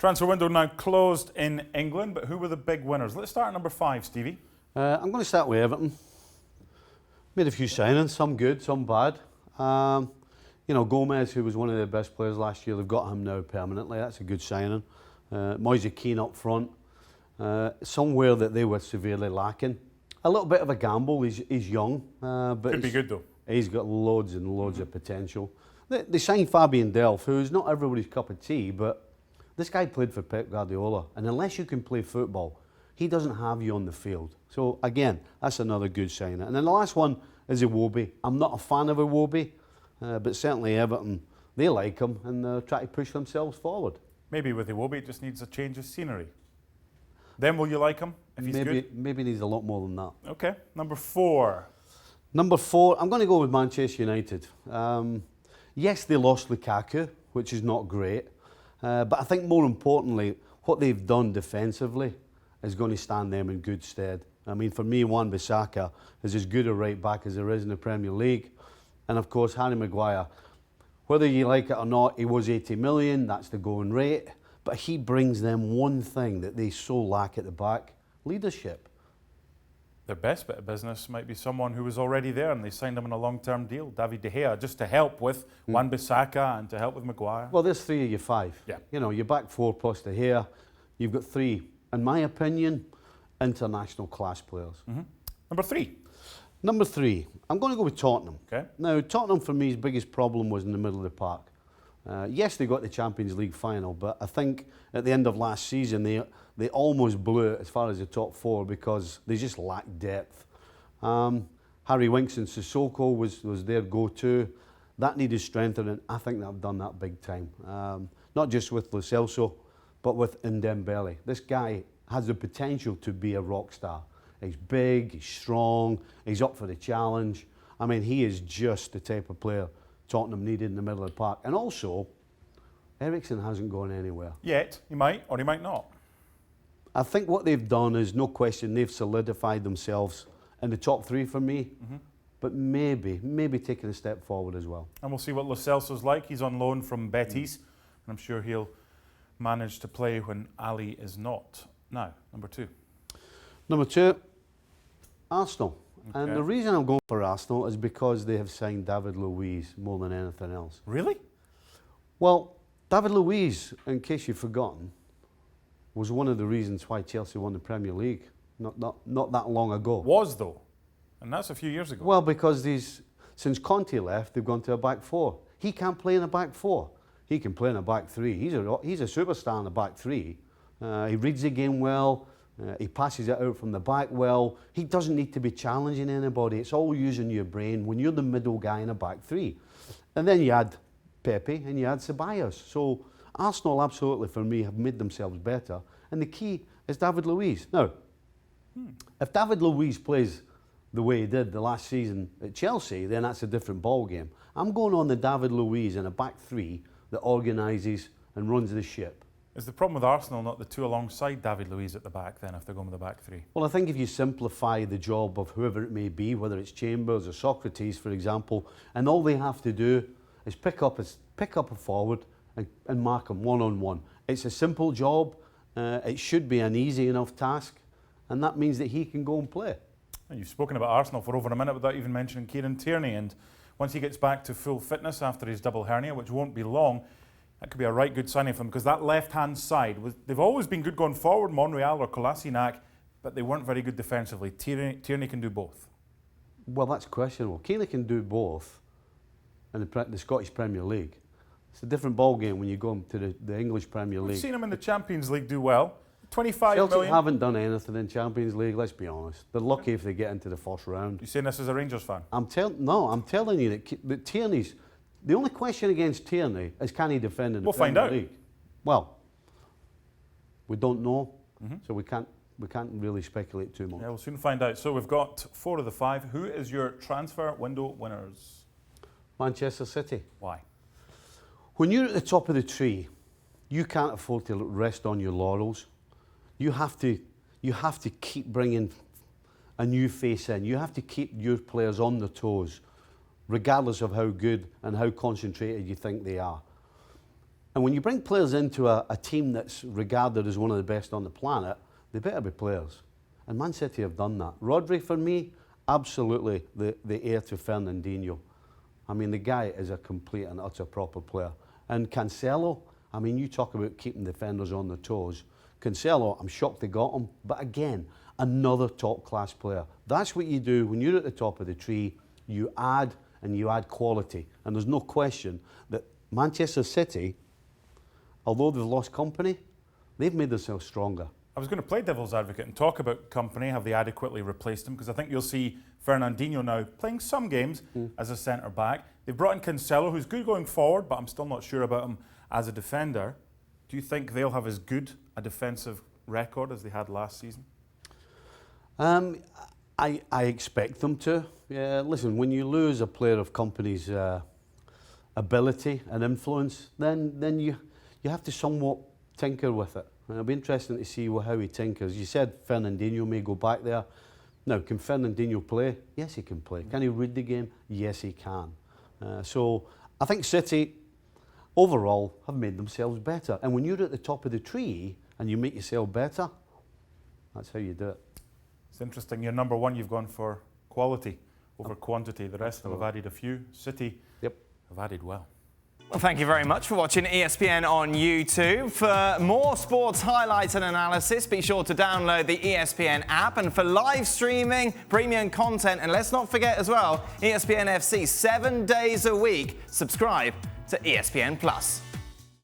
Transfer window now closed in England, but who were the big winners? Let's start at number 5, Stevie. I'm going to start with Everton. Made a few signings, some good, some bad. You know, Gomez, who was one of their best players last year, they've got him now permanently. That's a good signing. Moise Keane up front. Somewhere that they were severely lacking. A little bit of a gamble. He's young, but Could be good though. He's got loads and loads of potential. They signed Fabian Delph, who's not everybody's cup of tea, but this guy played for Pep Guardiola, and unless you can play football, he doesn't have you on the field. So again, that's another good signing. And then the last one is Iwobi. I'm not a fan of Iwobi, but certainly Everton, they like him and they're trying to push themselves forward. Maybe with Iwobi it just needs a change of scenery. Then will you like him if he's good? Maybe needs a lot more than that. Okay, number 4. Number 4, I'm going to go with Manchester United. Yes, they lost Lukaku, which is not great. But I think more importantly, what they've done defensively is going to stand them in good stead. I mean, for me, Wan-Bissaka is as good a right back as there is in the Premier League. And of course, Harry Maguire, whether you like it or not, he was 80 million, that's the going rate. But he brings them one thing that they so lack at the back, leadership. Their best bit of business might be someone who was already there and they signed him on a long-term deal, David De Gea, just to help with Wan-Bissaka and to help with Maguire. Well, there's 3 of your 5. Yeah. You know, your back 4 plus De Gea, you've got 3, in my opinion, international class players. Number 3. Number 3, I'm going to go with Tottenham. Okay. Now, Tottenham for me's biggest problem was in the middle of the park. Yes, they got the Champions League final, but I think at the end of last season they almost blew it as far as the top 4 because they just lacked depth. Harry Winks and Sissoko was their go-to. That needed strengthening. I think they've done that big time. Not just with Lo Celso, but with Ndembele. This guy has the potential to be a rock star. He's big, he's strong, he's up for the challenge. I mean, he is just the type of player Tottenham needed in the middle of the park. And also, Eriksen hasn't gone anywhere. Yet, he might or he might not. I think what they've done is, no question, they've solidified themselves in the top 3 for me, but maybe taking a step forward as well. And we'll see what Lo Celso's like. He's on loan from Betis, and I'm sure he'll manage to play when Ali is not. Now, number 2. Number 2, Arsenal. Okay. And the reason I'm going for Arsenal is because they have signed David Luiz more than anything else. Really? Well, David Luiz, in case you've forgotten, was one of the reasons why Chelsea won the Premier League not that long ago. Was though, and that's a few years ago. Well, because since Conte left, they've gone to a back 4. He can't play in a back 4. He can play in a back 3. He's a superstar in a back 3. He reads the game well. He passes it out from the back well. He doesn't need to be challenging anybody. It's all using your brain when you're the middle guy in a back 3. And then you add Pepe and you add Ceballos. So Arsenal absolutely, for me, have made themselves better. And the key is David Luiz. Now, if David Luiz plays the way he did the last season at Chelsea, then that's a different ball game. I'm going on the David Luiz in a back 3 that organises and runs the ship. Is the problem with Arsenal not the 2 alongside David Luiz at the back then, if they're going with the back 3? Well, I think if you simplify the job of whoever it may be, whether it's Chambers or Socrates, for example, and all they have to do is pick up a forward and mark him one-on-one. It's a simple job. It should be an easy enough task, and that means that he can go and play. And you've spoken about Arsenal for over a minute without even mentioning Kieran Tierney, and once he gets back to full fitness after his double hernia, which won't be long, that could be a right good signing for them, because that left-hand side, they've always been good going forward, Monreal or Kolasinac, but they weren't very good defensively. Tierney can do both. Well, that's questionable. Tierney can do both in the Scottish Premier League. It's a different ball game when you go to the English Premier League. We've seen him in the Champions League do well. 25 Celtic million. haven't done anything in Champions League, let's be honest. They're lucky if they get into the first round. You saying this as a Rangers fan? I'm telling you that Tierney's... The only question against Tierney is, can he defend in the Premier League? Well, we don't know, so we can't really speculate too much. Yeah, we'll soon find out. So we've got 4 of the 5. Who is your transfer window winners? Manchester City. Why? When you're at the top of the tree, you can't afford to rest on your laurels. You have to keep bringing a new face in. You have to keep your players on their toes, regardless of how good and how concentrated you think they are. And when you bring players into a team that's regarded as one of the best on the planet, they better be players. And Man City have done that. Rodri, for me, absolutely the heir to Fernandinho. I mean, the guy is a complete and utter proper player. And Cancelo, I mean, you talk about keeping defenders on their toes. Cancelo, I'm shocked they got him. But again, another top-class player. That's what you do when you're at the top of the tree. You add and you add quality. And there's no question that Manchester City, although they've lost company, they've made themselves stronger. I was going to play devil's advocate and talk about company. Have they adequately replaced him? Because I think you'll see Fernandinho now playing some games as a centre-back. They've brought in Cancelo, who's good going forward, but I'm still not sure about him as a defender. Do you think they'll have as good a defensive record as they had last season? I expect them to. Yeah, listen, when you lose a player of company's ability and influence, then you have to somewhat tinker with it. And it'll be interesting to see how he tinkers. You said Fernandinho may go back there. Now, can Fernandinho play? Yes, he can play. Can he read the game? Yes, he can. So I think City, overall, have made themselves better. And when you're at the top of the tree and you make yourself better, that's how you do it. It's interesting. You're number one. You've gone for quality over quantity. The rest of them have added a few. City have added well. Well, thank you very much for watching ESPN on YouTube. For more sports highlights and analysis, be sure to download the ESPN app. And for live streaming, premium content, and let's not forget as well, ESPN FC 7 days a week. Subscribe to ESPN Plus.